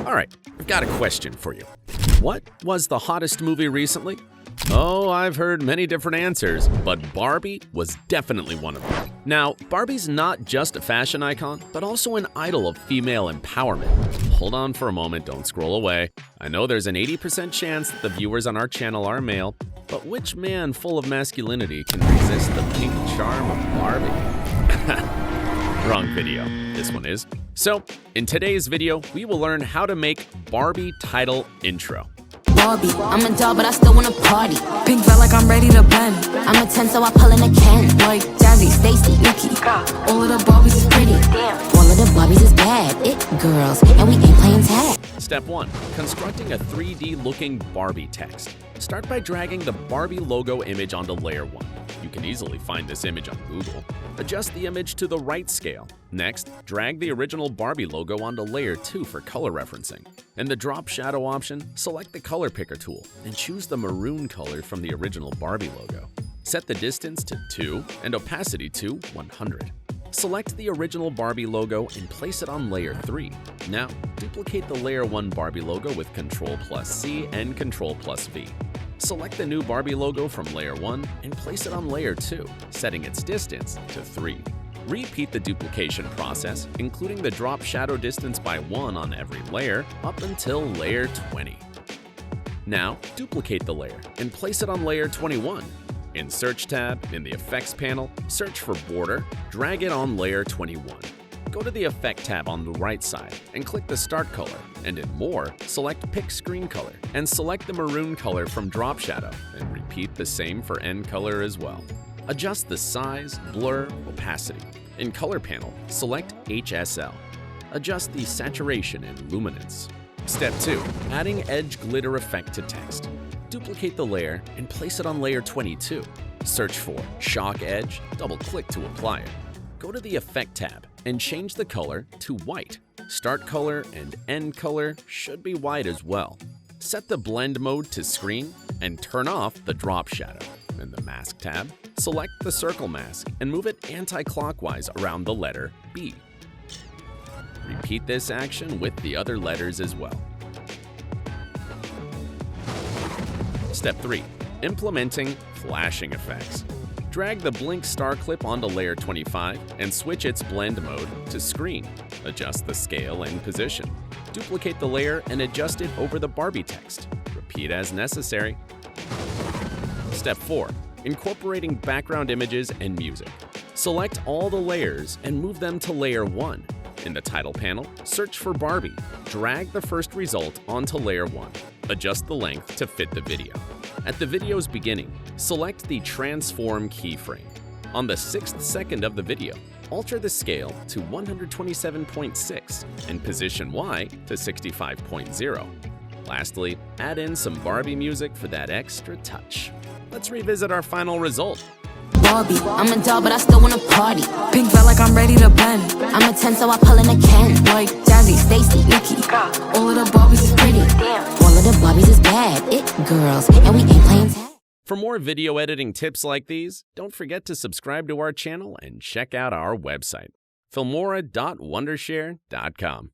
Alright, I've got a question for you. What was the hottest movie recently? Oh, I've heard many different answers, but Barbie was definitely one of them. Now, Barbie's not just a fashion icon, but also an idol of female empowerment. Hold on for a moment, don't scroll away. I know there's an 80% chance that the viewers on our channel are male, but which man full of masculinity can resist the pink charm of Barbie? Wrong video, this one is. So, in today's video, we will learn how to make Barbie title intro. Barbie, I'm a doll, but I still wanna party. Pink felt like I'm ready to bend. I'm a 10, so I pull in a Ken. Like Jazzy, Stacy, Nikki. All of the Barbies is pretty. All of the Barbies is bad. It girls, and we ain't playing tag. Step 1. Constructing a 3D-looking Barbie text. Start by dragging the Barbie logo image onto layer 1. You can easily find this image on Google. Adjust the image to the right scale. Next, drag the original Barbie logo onto layer 2 for color referencing. In the drop shadow option, select the color picker tool and choose the maroon color from the original Barbie logo. Set the distance to 2 and opacity to 100. Select the original Barbie logo and place it on layer 3. Now, duplicate the layer 1 Barbie logo with Ctrl+C and Ctrl+V. Select the new Barbie logo from layer 1 and place it on layer 2, setting its distance to 3. Repeat the duplication process, including the drop shadow distance by 1 on every layer up until layer 20. Now, duplicate the layer and place it on layer 21. In Search tab, in the Effects panel, search for Border, drag it on layer 21. Go to the Effect tab on the right side and click the Start color, and in More, select Pick Screen Color and select the maroon color from Drop Shadow, and repeat the same for End Color as well. Adjust the size, blur, opacity. In Color panel, select HSL. Adjust the saturation and luminance. Step 2. Adding Edge Glitter Effect to text. Duplicate the layer and place it on layer 22. Search for Shock Edge, double-click to apply it. Go to the Effect tab and change the color to white. Start color and end color should be white as well. Set the blend mode to screen and turn off the drop shadow. In the Mask tab, select the circle mask and move it anti-clockwise around the letter B. Repeat this action with the other letters as well. Step 3. Implementing flashing effects. Drag the blink star clip onto layer 25 and switch its blend mode to screen. Adjust the scale and position. Duplicate the layer and adjust it over the Barbie text. Repeat as necessary. Step 4. Incorporating background images and music. Select all the layers and move them to layer 1. In the title panel, search for Barbie. Drag the first result onto layer 1. Adjust the length to fit the video. At the video's beginning, select the Transform keyframe. On the 6th second of the video, alter the scale to 127.6 and position Y to 65.0. Lastly, add in some Barbie music for that extra touch. Let's revisit our final result. Barbie, I'm a doll, but I still wanna party. Pink felt like I'm ready to bend. I'm a 10, so I pull in a Ken. Like Jazzy, Stacy, Nikki. All of the Barbies is pretty. All of the Barbies is bad. It girls, and we ain't playing tag. For more video editing tips like these, don't forget to subscribe to our channel and check out our website, filmora.wondershare.com.